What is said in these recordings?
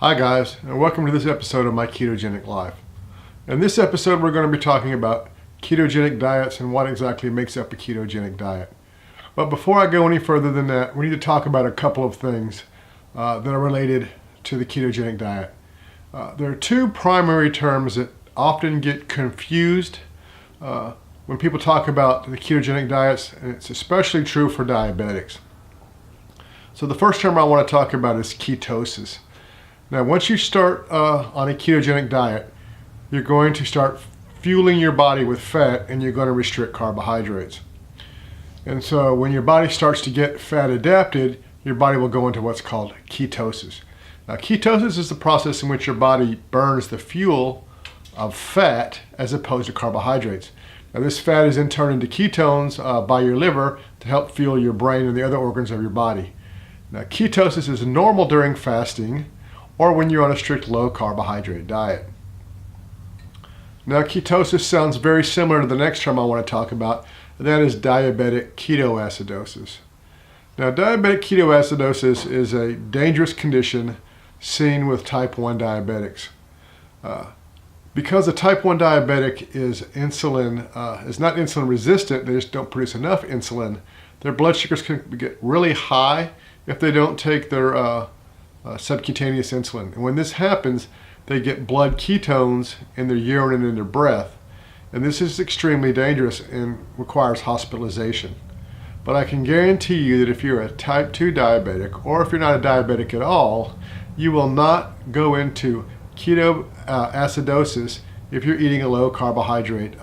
Hi guys, and welcome to this episode of my Ketogenic Life. In this episode we're going to be talking about ketogenic diets and what exactly makes up a ketogenic diet. But before I go any further than that, we need to talk about a couple of things that are related to the ketogenic diet. There are two primary terms that often get confused when people talk about the ketogenic diets, and it's especially true for diabetics. So the first term I want to talk about is ketosis. Now, once you start on a ketogenic diet, you're going to start fueling your body with fat and you're going to restrict carbohydrates. And so when your body starts to get fat adapted, your body will go into what's called ketosis. Now, ketosis is the process in which your body burns the fuel of fat as opposed to carbohydrates. Now, this fat is then turned into ketones by your liver to help fuel your brain and the other organs of your body. Now, ketosis is normal during fasting or when you're on a strict low carbohydrate diet. Now, ketosis sounds very similar to the next term I want to talk about, and that is diabetic ketoacidosis. Now, diabetic ketoacidosis is a dangerous condition seen with type 1 diabetics. Because a type 1 diabetic is not insulin resistant, they just don't produce enough insulin, their blood sugars can get really high if they don't take their subcutaneous insulin. And when this happens, they get blood ketones in their urine and in their breath. And this is extremely dangerous and requires hospitalization. But I can guarantee you that if you're a type 2 diabetic, or if you're not a diabetic at all, you will not go into ketoacidosis if you're eating a low carbohydrate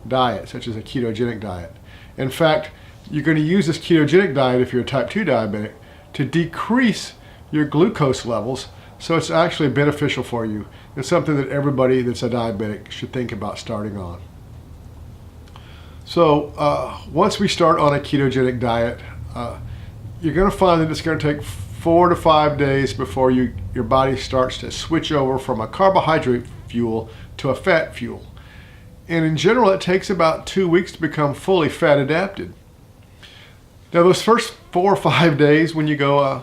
diet, such as a ketogenic diet. In fact, you're going to use this ketogenic diet if you're a type 2 diabetic to decrease your glucose levels, so it's actually beneficial for you. It's something that everybody that's a diabetic should think about starting on. So once we start on a ketogenic diet, you're going to find that it's going to take 4 to 5 days before your body starts to switch over from a carbohydrate fuel to a fat fuel. And in general, it takes about 2 weeks to become fully fat adapted. Now, those first 4 or 5 days when you go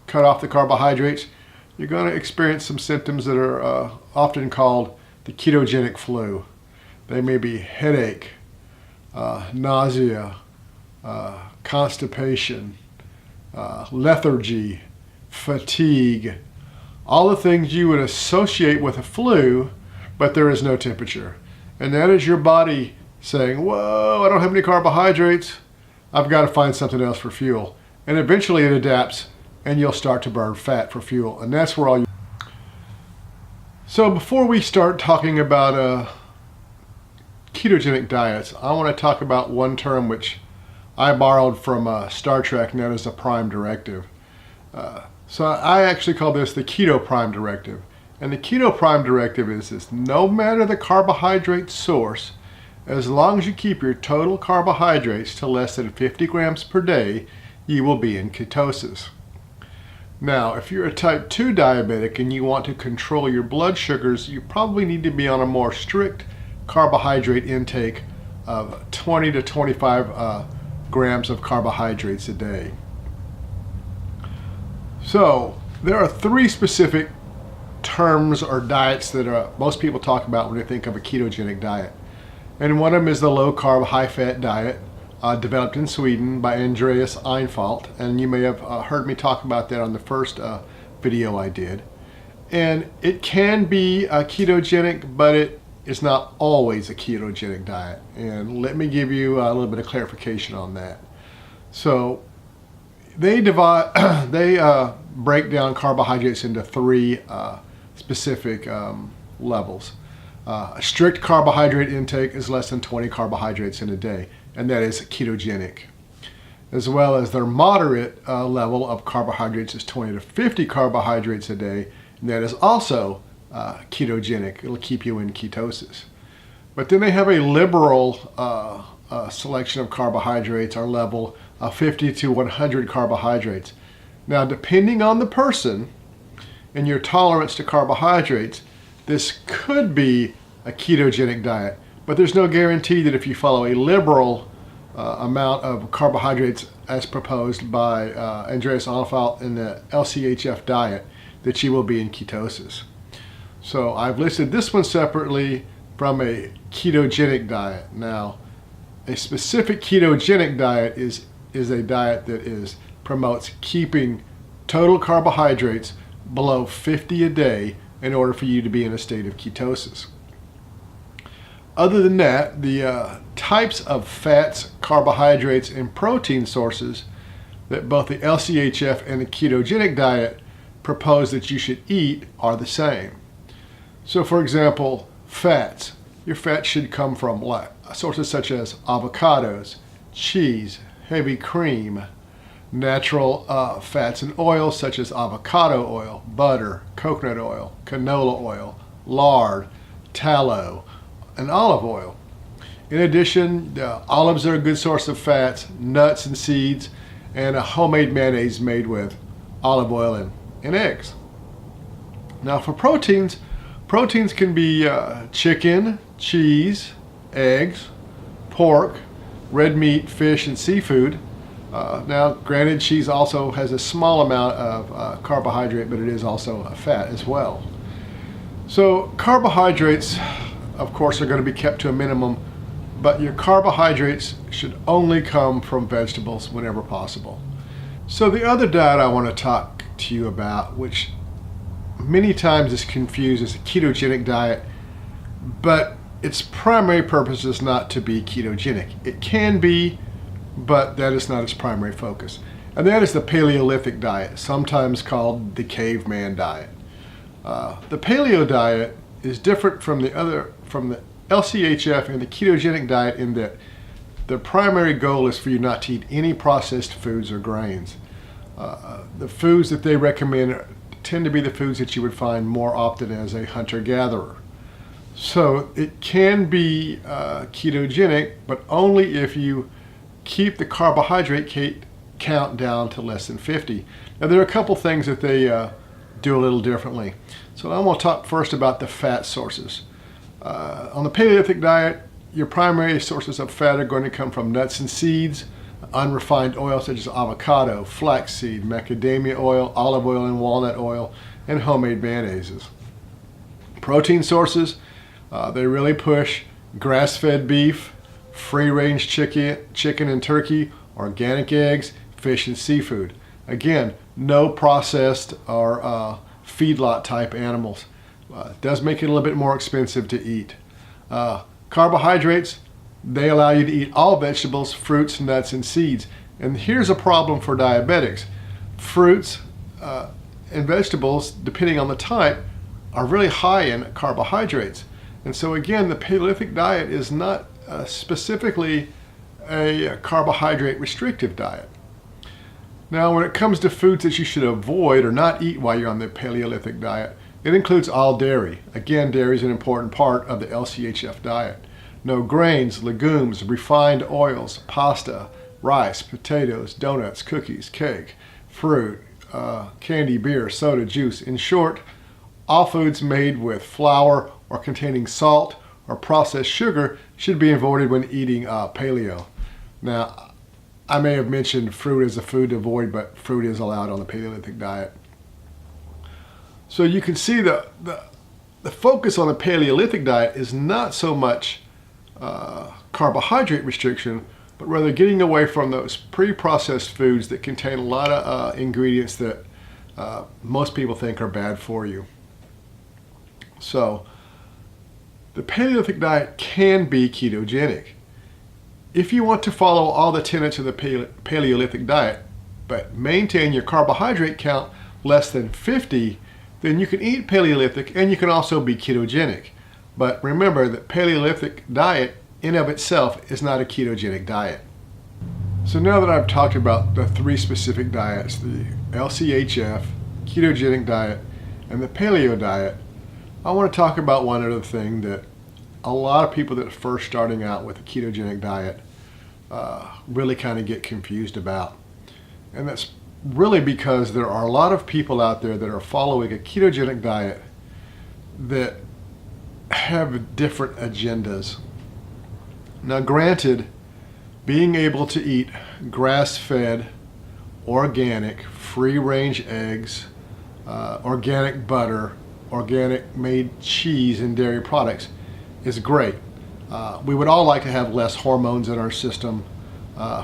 cut off the carbohydrates, you're going to experience some symptoms that are often called the ketogenic flu. They may be headache, nausea, constipation, lethargy, fatigue, all the things you would associate with a flu, but there is no temperature. And that is your body saying, whoa, I don't have any carbohydrates, I've got to find something else for fuel. And eventually it adapts and you'll start to burn fat for fuel. And that's where all you... So before we start talking about ketogenic diets, I want to talk about one term which I borrowed from Star Trek, known as the Prime Directive. So I actually call this the Keto Prime Directive. And the Keto Prime Directive is this: no matter the carbohydrate source, as long as you keep your total carbohydrates to less than 50 grams per day, you will be in ketosis. Now, if you're a type 2 diabetic and you want to control your blood sugars, you probably need to be on a more strict carbohydrate intake of 20 to 25 grams of carbohydrates a day. So, there are 3 specific terms or diets that most people talk about when they think of a ketogenic diet. And one of them is the low-carb, high-fat diet, developed in Sweden by Andreas Einfalt, and you may have heard me talk about that on the first video I did. And it can be ketogenic, but it is not always a ketogenic diet. And let me give you a little bit of clarification on that. So they break down carbohydrates into 3 specific levels. A strict carbohydrate intake is less than 20 carbohydrates in a day, and that is ketogenic. As well as their moderate level of carbohydrates is 20 to 50 carbohydrates a day, and that is also ketogenic. It'll keep you in ketosis. But then they have a liberal selection of carbohydrates, or level of 50 to 100 carbohydrates. Now, depending on the person and your tolerance to carbohydrates, this could be a ketogenic diet, but there's no guarantee that if you follow a liberal amount of carbohydrates as proposed by Andreas Einfalt in the LCHF diet, that you will be in ketosis. So I've listed this one separately from a ketogenic diet. Now, a specific ketogenic diet is a diet that promotes keeping total carbohydrates below 50 a day in order for you to be in a state of ketosis. Other than that, the types of fats, carbohydrates, and protein sources that both the LCHF and the ketogenic diet propose that you should eat are the same. So for example, fats. Your fats should come from sources such as avocados, cheese, heavy cream, natural fats and oils such as avocado oil, butter, coconut oil, canola oil, lard, tallow, and olive oil. In addition, olives are a good source of fats, nuts and seeds, and a homemade mayonnaise made with olive oil and eggs. Now for proteins can be chicken, cheese, eggs, pork, red meat, fish, and seafood. Now, granted, cheese also has a small amount of carbohydrate, but it is also a fat as well. So carbohydrates, of course, are going to be kept to a minimum, but your carbohydrates should only come from vegetables whenever possible. So the other diet I want to talk to you about, which many times is confused as a ketogenic diet, but its primary purpose is not to be ketogenic. It can be, but that is not its primary focus. And that is the Paleolithic diet, sometimes called the caveman diet. The paleo diet is different from the LCHF and the ketogenic diet in that the primary goal is for you not to eat any processed foods or grains. The foods that they recommend tend to be the foods that you would find more often as a hunter-gatherer. So it can be ketogenic, but only if you keep the carbohydrate count down to less than 50. Now there are a couple things that they do a little differently. So I'm going to talk first about the fat sources. On the Paleolithic diet, your primary sources of fat are going to come from nuts and seeds, unrefined oils such as avocado, flaxseed, macadamia oil, olive oil and walnut oil, and homemade mayonnaises. Protein sources, they really push grass-fed beef, free-range chicken and turkey, organic eggs, fish and seafood. Again, no processed or feedlot type animals. It does make it a little bit more expensive to eat. Carbohydrates, they allow you to eat all vegetables, fruits, nuts, and seeds. And here's a problem for diabetics. Fruits and vegetables, depending on the type, are really high in carbohydrates. And so again, the Paleolithic diet is not specifically a carbohydrate restrictive diet. Now, when it comes to foods that you should avoid or not eat while you're on the Paleolithic diet, it includes all dairy. Again, dairy is an important part of the LCHF diet. No grains, legumes, refined oils, pasta, rice, potatoes, donuts, cookies, cake, fruit, candy, beer, soda, juice. In short, all foods made with flour or containing salt or processed sugar should be avoided when eating paleo. Now, I may have mentioned fruit as a food to avoid, but fruit is allowed on the Paleolithic diet. So you can see the focus on the Paleolithic diet is not so much carbohydrate restriction, but rather getting away from those pre-processed foods that contain a lot of ingredients that most people think are bad for you. So the Paleolithic diet can be ketogenic. If you want to follow all the tenets of the Paleolithic diet, but maintain your carbohydrate count less than 50, then you can eat Paleolithic and you can also be ketogenic. But remember that Paleolithic diet in of itself is not a ketogenic diet. So now that I've talked about the three specific diets, the LCHF, ketogenic diet, and the paleo diet, I want to talk about one other thing that a lot of people that are first starting out with a ketogenic diet really kind of get confused about. And that's really because there are a lot of people out there that are following a ketogenic diet that have different agendas. Now granted, being able to eat grass-fed, organic, free-range eggs, organic butter, organic made cheese and dairy products is great. We would all like to have less hormones in our system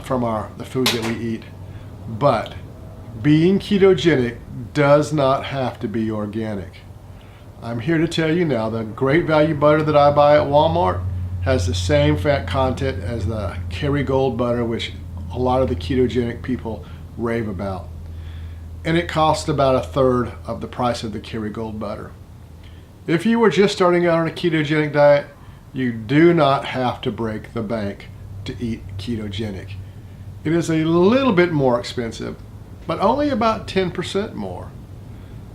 from the food that we eat, but being ketogenic does not have to be organic. I'm here to tell you now, the Great Value butter that I buy at Walmart has the same fat content as the Kerrygold butter, which a lot of the ketogenic people rave about. And it costs about 1/3 of the price of the Kerrygold butter. If you were just starting out on a ketogenic diet, you do not have to break the bank to eat ketogenic. It is a little bit more expensive, but only about 10% more.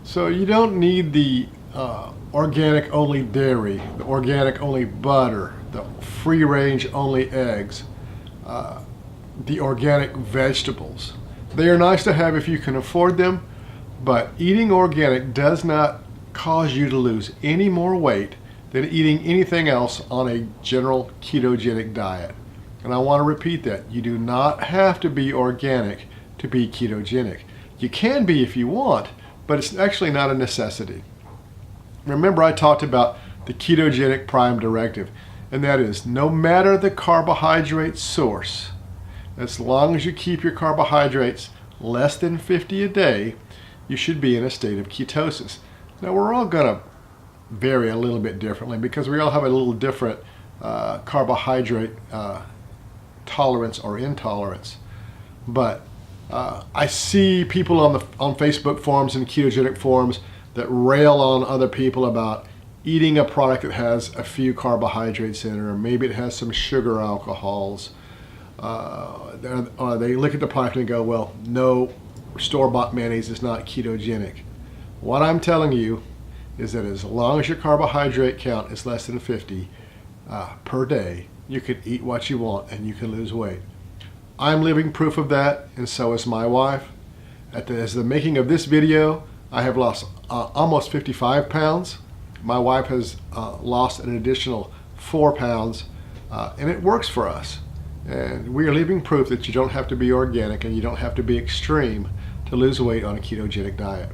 So you don't need the organic only dairy, the organic only butter, the free range only eggs, the organic vegetables. They are nice to have if you can afford them, but eating organic does not cause you to lose any more weight than eating anything else on a general ketogenic diet. And I want to repeat that. You do not have to be organic to be ketogenic. You can be if you want, but it's actually not a necessity. Remember, I talked about the ketogenic prime directive, and that is no matter the carbohydrate source, as long as you keep your carbohydrates less than 50 a day, you should be in a state of ketosis. Now, we're all going to vary a little bit differently because we all have a little different carbohydrate tolerance or intolerance. But I see people on Facebook forums and ketogenic forums that rail on other people about eating a product that has a few carbohydrates in it, or maybe it has some sugar alcohols. Or they look at the product and go, well, no, store-bought mayonnaise is not ketogenic. What I'm telling you is that as long as your carbohydrate count is less than 50 per day, you can eat what you want and you can lose weight. I'm living proof of that, and so is my wife. As the making of this video, I have lost almost 55 pounds. My wife has lost an additional 4 pounds, and it works for us. And we are living proof that you don't have to be organic and you don't have to be extreme to lose weight on a ketogenic diet.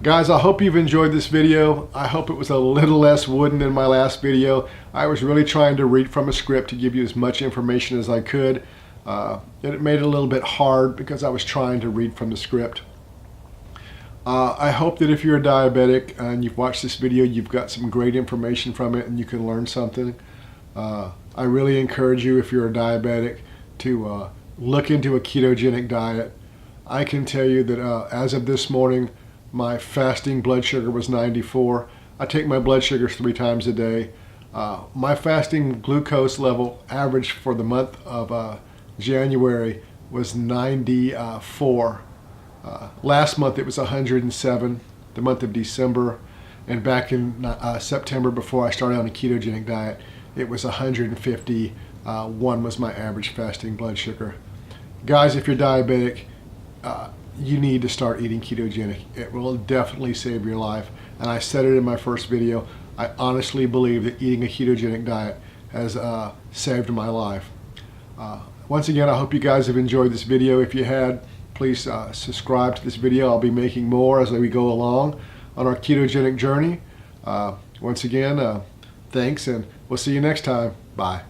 Guys, I hope you've enjoyed this video. I hope it was a little less wooden than my last video. I was really trying to read from a script to give you as much information as I could. And it made it a little bit hard because I was trying to read from the script. I hope that if you're a diabetic and you've watched this video, you've got some great information from it and you can learn something. I really encourage you, if you're a diabetic, to look into a ketogenic diet. I can tell you that as of this morning, my fasting blood sugar was 94. I take my blood sugars 3 times a day. My fasting glucose level average for the month of January was 94. Last month it was 107, the month of December, and back in September, before I started on a ketogenic diet, it was 151 was my average fasting blood sugar. Guys, if you're diabetic, you need to start eating ketogenic. It will definitely save your life. And I said it in my first video, I honestly believe that eating a ketogenic diet has saved my life. Once again, I hope you guys have enjoyed this video. If you had, please subscribe to this video. I'll be making more as we go along on our ketogenic journey. Once again, thanks, and we'll see you next time. Bye.